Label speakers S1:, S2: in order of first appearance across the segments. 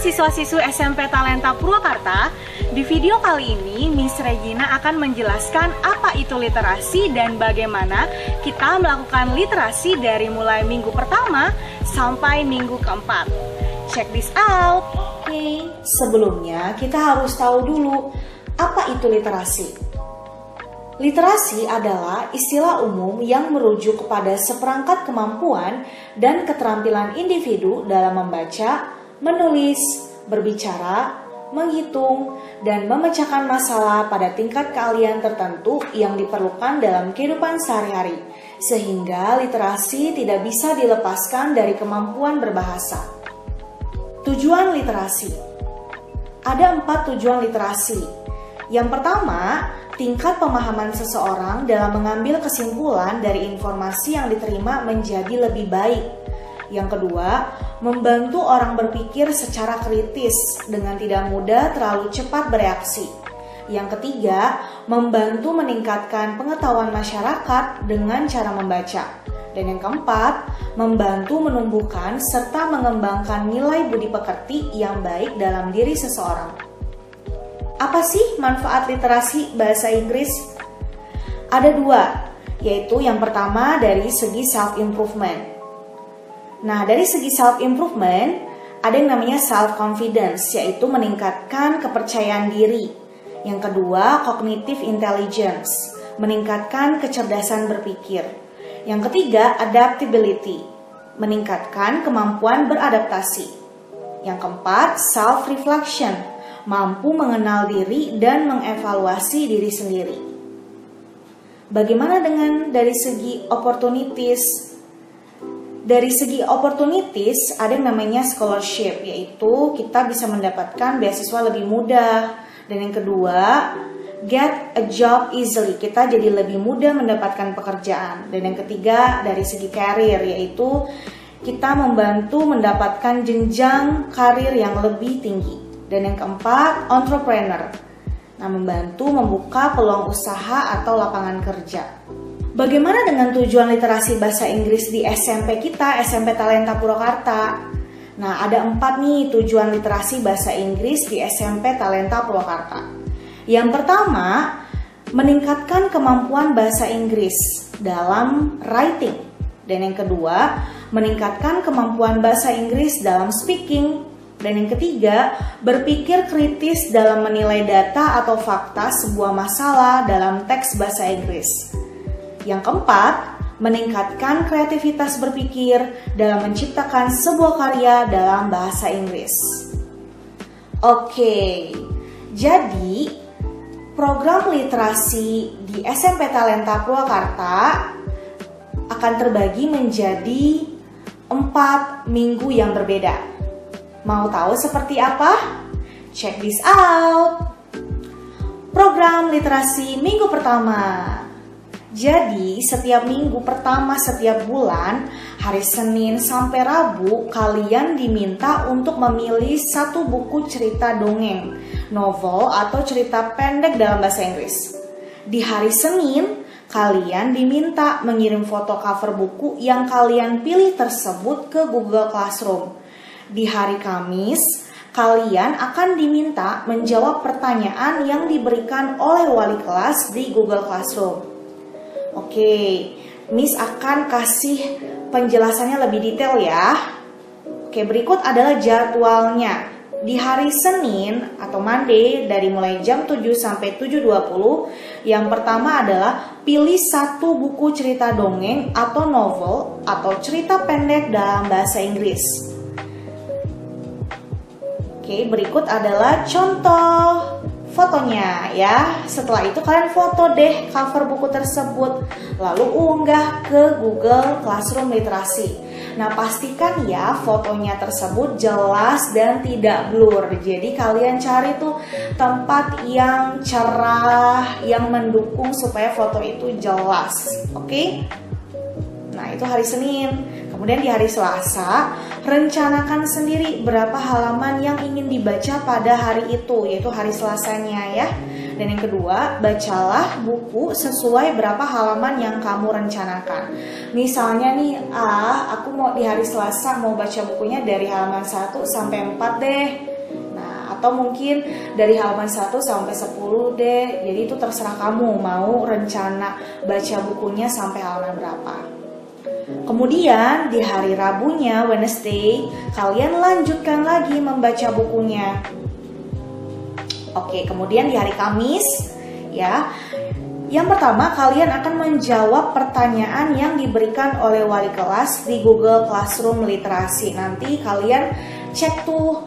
S1: siswa-siswi SMP Talenta Purwakarta. Di video kali ini, Miss Regina akan menjelaskan apa itu literasi dan bagaimana kita melakukan literasi dari mulai minggu pertama sampai minggu keempat. Check this out!
S2: Oke, sebelumnya kita harus tahu dulu apa itu literasi. Literasi adalah istilah umum yang merujuk kepada seperangkat kemampuan dan keterampilan individu dalam membaca, menulis, berbicara, menghitung, dan memecahkan masalah pada tingkat keahlian tertentu yang diperlukan dalam kehidupan sehari-hari, sehingga literasi tidak bisa dilepaskan dari kemampuan berbahasa. Tujuan literasi. Ada 4 tujuan literasi. Yang pertama, tingkat pemahaman seseorang dalam mengambil kesimpulan dari informasi yang diterima menjadi lebih baik. Yang kedua, membantu orang berpikir secara kritis dengan tidak mudah terlalu cepat bereaksi. Yang ketiga, membantu meningkatkan pengetahuan masyarakat dengan cara membaca. Dan yang keempat, membantu menumbuhkan serta mengembangkan nilai budi pekerti yang baik dalam diri seseorang. Apa sih manfaat literasi bahasa Inggris? Ada 2, yaitu yang pertama dari segi self-improvement. Nah, dari segi self-improvement, ada yang namanya self-confidence, yaitu meningkatkan kepercayaan diri. Yang kedua, cognitive intelligence, meningkatkan kecerdasan berpikir. Yang ketiga, adaptability, meningkatkan kemampuan beradaptasi. Yang keempat, self-reflection, mampu mengenal diri dan mengevaluasi diri sendiri. Bagaimana dengan dari segi opportunities? Dari segi opportunities ada yang namanya scholarship, yaitu kita bisa mendapatkan beasiswa lebih mudah. Dan yang kedua, get a job easily, kita jadi lebih mudah mendapatkan pekerjaan. Dan yang ketiga, dari segi karir, yaitu kita membantu mendapatkan jenjang karir yang lebih tinggi. Dan yang keempat, entrepreneur. Nah, membantu membuka peluang usaha atau lapangan kerja. Bagaimana dengan tujuan literasi bahasa Inggris di SMP kita, SMP Talenta Purwakarta? Nah, ada 4 nih tujuan literasi bahasa Inggris di SMP Talenta Purwakarta. Yang pertama, meningkatkan kemampuan bahasa Inggris dalam writing. Dan yang kedua, meningkatkan kemampuan bahasa Inggris dalam speaking. Dan yang ketiga, berpikir kritis dalam menilai data atau fakta sebuah masalah dalam teks bahasa Inggris. Yang keempat, meningkatkan kreativitas berpikir dalam menciptakan sebuah karya dalam bahasa Inggris. Oke, jadi program literasi di SMP Talenta Purwakarta akan terbagi menjadi 4 minggu yang berbeda. Mau tahu seperti apa? Check this out! Program literasi minggu pertama. Jadi, setiap minggu pertama setiap bulan, hari Senin sampai Rabu, kalian diminta untuk memilih 1 buku cerita dongeng, novel atau cerita pendek dalam bahasa Inggris. Di hari Senin, kalian diminta mengirim foto cover buku yang kalian pilih tersebut ke Google Classroom. Di hari Kamis, kalian akan diminta menjawab pertanyaan yang diberikan oleh wali kelas di Google Classroom. Oke, Miss akan kasih penjelasannya lebih detail ya. Oke, berikut adalah jadwalnya. Di hari Senin atau Monday dari mulai jam 7 sampai 7.20, yang pertama adalah pilih 1 buku cerita dongeng atau novel atau cerita pendek dalam bahasa Inggris. Oke, berikut adalah contoh fotonya ya. Setelah itu kalian foto deh cover buku tersebut, lalu unggah ke Google Classroom Literasi. Nah, pastikan ya fotonya tersebut jelas dan tidak blur. Jadi kalian cari tuh tempat yang cerah, yang mendukung supaya foto itu jelas. Oke? Nah, itu hari Senin. Kemudian di hari Selasa, rencanakan sendiri berapa halaman yang ingin dibaca pada hari itu, yaitu hari Selasanya ya. Dan yang kedua, bacalah buku sesuai berapa halaman yang kamu rencanakan. Misalnya nih, aku mau di hari Selasa mau baca bukunya dari halaman 1 sampai 4 deh. atau mungkin dari halaman 1 sampai 10 deh. Jadi itu terserah kamu mau rencana baca bukunya sampai halaman berapa. Kemudian di hari Rabunya, Wednesday, kalian lanjutkan lagi membaca bukunya. Oke, kemudian di hari Kamis, ya, yang pertama kalian akan menjawab pertanyaan yang diberikan oleh wali kelas di Google Classroom Literasi. Nanti kalian cek tuh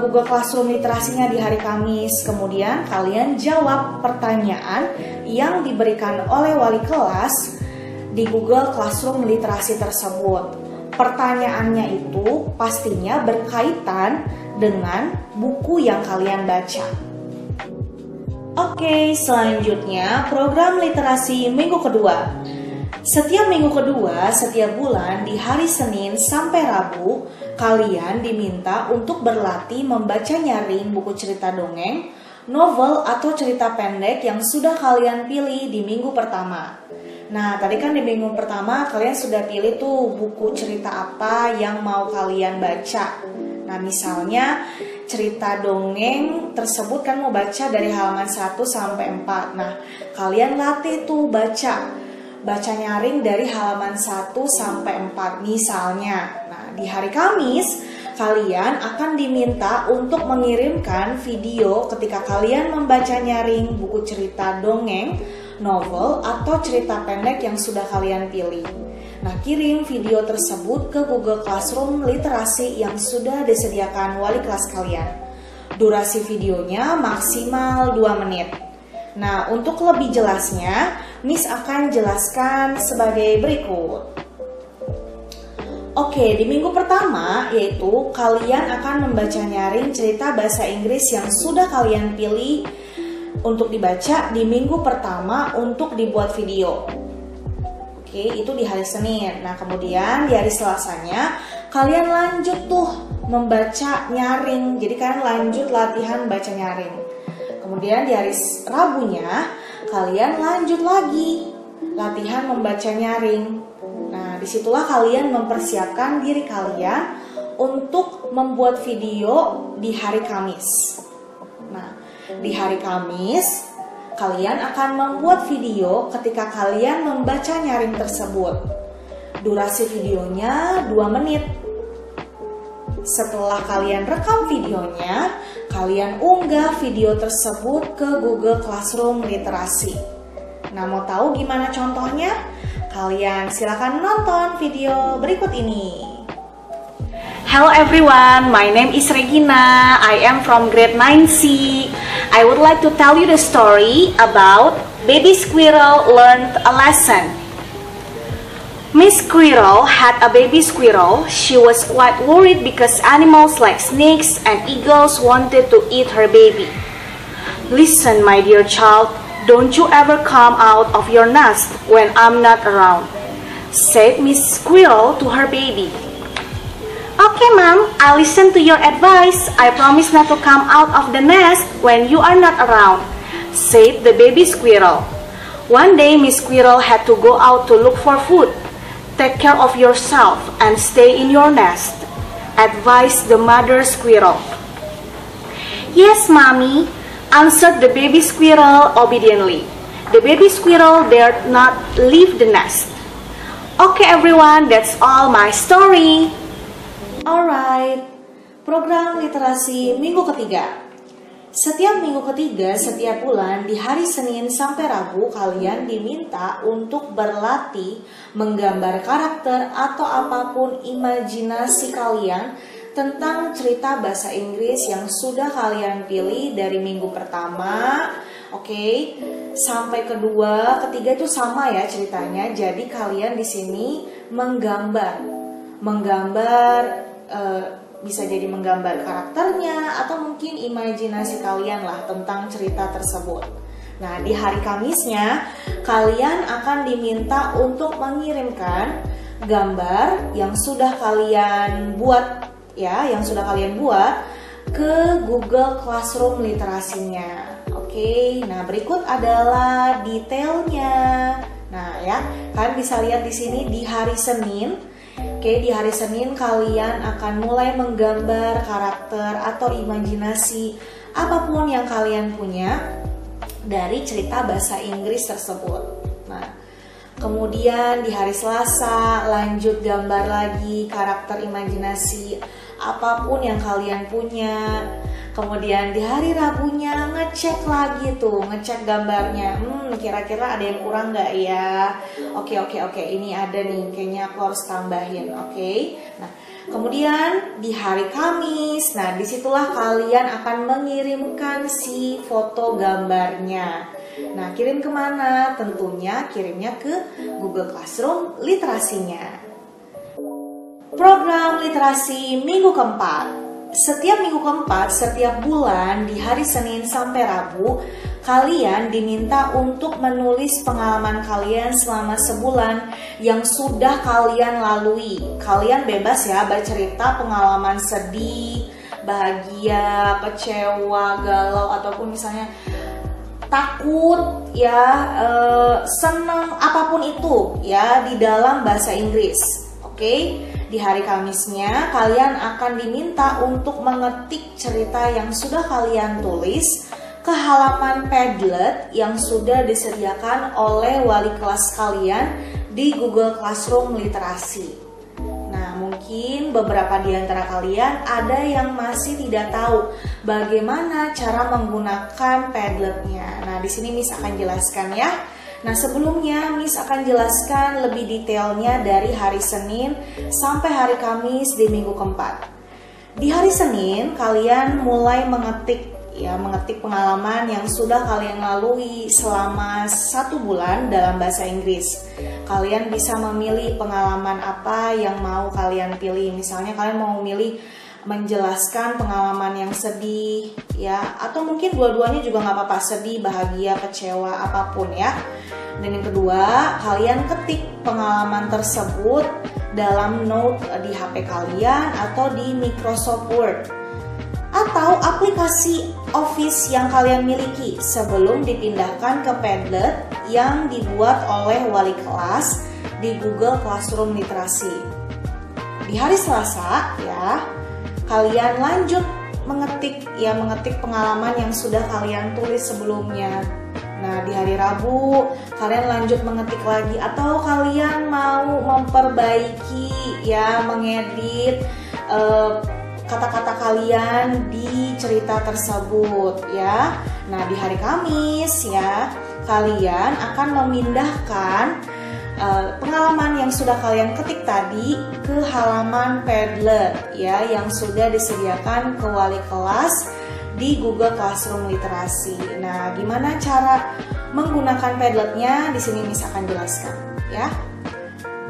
S2: Google Classroom Literasinya di hari Kamis. Kemudian kalian jawab pertanyaan yang diberikan oleh wali kelas di Google Classroom Literasi tersebut. Pertanyaannya itu pastinya berkaitan dengan buku yang kalian baca. Oke, selanjutnya program literasi minggu kedua. Setiap minggu kedua, setiap bulan di hari Senin sampai Rabu, kalian diminta untuk berlatih membaca nyaring buku cerita dongeng, novel atau cerita pendek yang sudah kalian pilih di minggu pertama. Nah, tadi kan di minggu pertama kalian sudah pilih tuh buku cerita apa yang mau kalian baca. Nah, misalnya cerita dongeng tersebut kan mau baca dari halaman 1 sampai 4. Nah, kalian latih tuh baca nyaring dari halaman 1 sampai 4 misalnya. Nah, di hari Kamis kalian akan diminta untuk mengirimkan video ketika kalian membaca nyaring buku cerita dongeng, novel atau cerita pendek yang sudah kalian pilih. Nah, kirim video tersebut ke Google Classroom Literasi yang sudah disediakan wali kelas kalian. Durasi videonya maksimal 2 menit. Nah, untuk lebih jelasnya, Miss akan jelaskan sebagai berikut. Oke, di minggu pertama yaitu kalian akan membaca nyaring cerita bahasa Inggris yang sudah kalian pilih untuk dibaca di minggu pertama untuk dibuat video. Oke, itu di hari Senin. Nah, kemudian di hari Selasanya kalian lanjut tuh membaca nyaring. Jadi kalian lanjut latihan baca nyaring. Kemudian di hari Rabunya kalian lanjut lagi latihan membaca nyaring. Nah, disitulah kalian mempersiapkan diri kalian untuk membuat video di hari Kamis. Nah, di hari Kamis kalian akan membuat video ketika kalian membaca nyaring tersebut. Durasi videonya 2 menit. Setelah kalian rekam videonya, kalian unggah video tersebut ke Google Classroom Literasi. Nah, mau tahu gimana contohnya? Kalian silakan nonton video berikut ini.
S1: Hello everyone, my name is Regina. I am from grade 9C. I would like to tell you the story about Baby Squirrel Learned a Lesson. Miss Squirrel had a baby squirrel. She was quite worried because animals like snakes and eagles wanted to eat her baby. Listen, my dear child, don't you ever come out of your nest when I'm not around, said Miss Squirrel to her baby. Okay, Mom, I'll listen to your advice. I promise not to come out of the nest when you are not around, said the baby squirrel. One day, Miss Squirrel had to go out to look for food. Take care of yourself and stay in your nest, advised the mother squirrel. Yes, Mommy, answered the baby squirrel obediently. The baby squirrel dared not leave the nest. Okay, everyone, that's all my story.
S2: Alright, program literasi minggu ketiga. Setiap minggu ketiga, setiap bulan di hari Senin sampai Rabu kalian diminta untuk berlatih menggambar karakter atau apapun imajinasi kalian tentang cerita bahasa Inggris yang sudah kalian pilih dari minggu pertama, oke, sampai kedua, ketiga itu sama ya ceritanya. Jadi kalian di sini menggambar bisa jadi menggambar karakternya atau mungkin imajinasi kalian lah tentang cerita tersebut. Nah, di hari Kamisnya kalian akan diminta untuk mengirimkan gambar yang sudah kalian buat ya, ke Google Classroom Literasinya. Oke, nah berikut adalah detailnya. Nah ya, kalian bisa lihat di sini di hari Senin Oke, di hari Senin kalian akan mulai menggambar karakter atau imajinasi apapun yang kalian punya dari cerita bahasa Inggris tersebut. Nah, kemudian di hari Selasa lanjut gambar lagi karakter imajinasi apapun yang kalian punya. Kemudian di hari Rabunya ngecek lagi tuh, ngecek gambarnya. Kira-kira ada yang kurang nggak ya? Oke, ini ada nih, kayaknya aku harus tambahin. Oke. Nah, kemudian di hari Kamis, nah disitulah kalian akan mengirimkan si foto gambarnya. Nah, kirim kemana? Tentunya kirimnya ke Google Classroom literasinya. Program literasi minggu keempat. Setiap minggu keempat, setiap bulan di hari Senin sampai Rabu, kalian diminta untuk menulis pengalaman kalian selama sebulan yang sudah kalian lalui. Kalian bebas ya bercerita pengalaman sedih, bahagia, kecewa, galau, ataupun misalnya takut ya, senang, apapun itu ya di dalam bahasa Inggris. Oke. Di hari Kamisnya, kalian akan diminta untuk mengetik cerita yang sudah kalian tulis ke halaman Padlet yang sudah disediakan oleh wali kelas kalian di Google Classroom Literasi. Nah, mungkin beberapa di antara kalian ada yang masih tidak tahu bagaimana cara menggunakan Padletnya. Nah, di sini Miss akan jelaskan ya. Nah, sebelumnya Miss akan jelaskan lebih detailnya dari hari Senin sampai hari Kamis di minggu keempat. Di hari Senin, kalian mulai mengetik pengalaman yang sudah kalian lalui selama 1 bulan dalam bahasa Inggris. Kalian bisa memilih pengalaman apa yang mau kalian pilih. Misalnya kalian mau memilih menjelaskan pengalaman yang sedih ya, atau mungkin dua-duanya juga nggak apa-apa, sedih, bahagia, kecewa, apapun ya. Dan yang kedua, kalian ketik pengalaman tersebut dalam note di HP kalian atau di Microsoft Word atau aplikasi Office yang kalian miliki sebelum dipindahkan ke Padlet yang dibuat oleh wali kelas di Google Classroom Literasi. Di hari Selasa ya, kalian lanjut mengetik pengalaman yang sudah kalian tulis sebelumnya. Nah, di hari Rabu kalian lanjut mengetik lagi atau kalian mau memperbaiki ya, mengedit kata-kata kalian di cerita tersebut ya. Nah, di hari Kamis ya, kalian akan memindahkan pengalaman yang sudah kalian ketik tadi ke halaman Padlet ya, yang sudah disediakan ke wali kelas di Google Classroom Literasi. Nah, gimana cara menggunakan Padletnya? Di sini Miss akan jelaskan ya.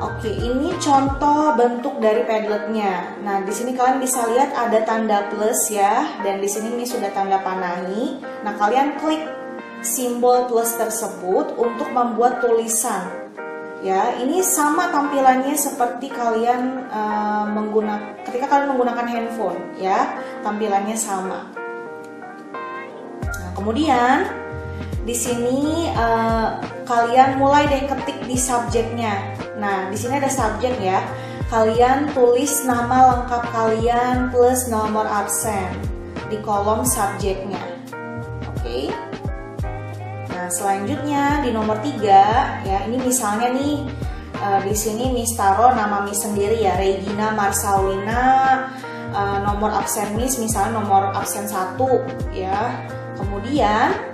S2: Oke, ini contoh bentuk dari Padletnya. Nah, di sini kalian bisa lihat ada tanda plus ya, dan di sini Miss sudah tanda panahi. Nah, kalian klik simbol plus tersebut untuk membuat tulisan. Ya, ini sama tampilannya seperti kalian ketika kalian menggunakan handphone ya, tampilannya sama. Nah, kemudian di sini kalian mulai deh ketik di subjeknya. Nah, di sini ada subjek ya. Kalian tulis nama lengkap kalian plus nomor absen di kolom subjeknya. Oke. Nah, selanjutnya di nomor 3 ya, ini misalnya nih di sini Miss taruh nama Miss sendiri ya, Regina Marsaulina, nomor absen Miss misalnya nomor absen 1 ya. Kemudian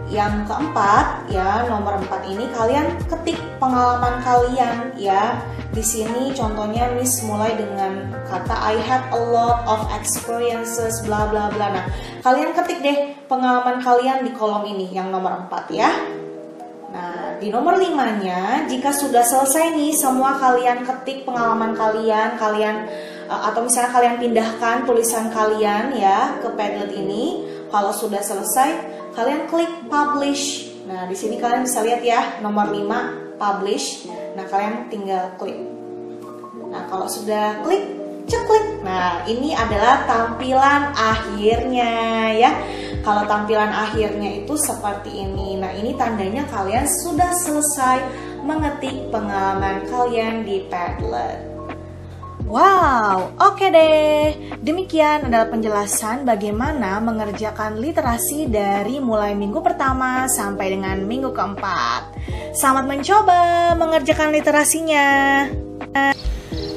S2: yang keempat ya, nomor 4 ini kalian ketik pengalaman kalian ya. Di sini contohnya Miss mulai dengan kata I had a lot of experiences bla bla bla. Nah, kalian ketik deh pengalaman kalian di kolom ini yang nomor 4 ya. Nah, di nomor 5-nya jika sudah selesai nih semua kalian ketik pengalaman kalian atau misalnya kalian pindahkan tulisan kalian ya ke Padlet ini, kalau sudah selesai kalian klik publish. Nah, di sini kalian bisa lihat ya nomor 5 publish. Nah, kalian tinggal klik. Nah, kalau sudah klik, ceklik. Nah, ini adalah tampilan akhirnya ya. Kalau tampilan akhirnya itu seperti ini. Nah, ini tandanya kalian sudah selesai mengetik pengalaman kalian di Padlet. Wow, oke deh. Demikian adalah penjelasan bagaimana mengerjakan literasi dari mulai minggu pertama sampai dengan minggu keempat. Selamat mencoba mengerjakan literasinya.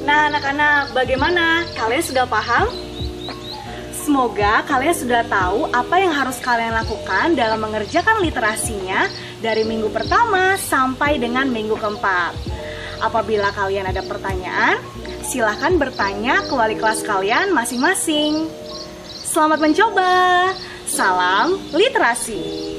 S1: Nah, anak-anak, bagaimana? Kalian sudah paham? Semoga kalian sudah tahu apa yang harus kalian lakukan dalam mengerjakan literasinya dari minggu pertama sampai dengan minggu keempat. Apabila kalian ada pertanyaan, silahkan bertanya ke wali kelas kalian masing-masing. Selamat mencoba. Salam literasi.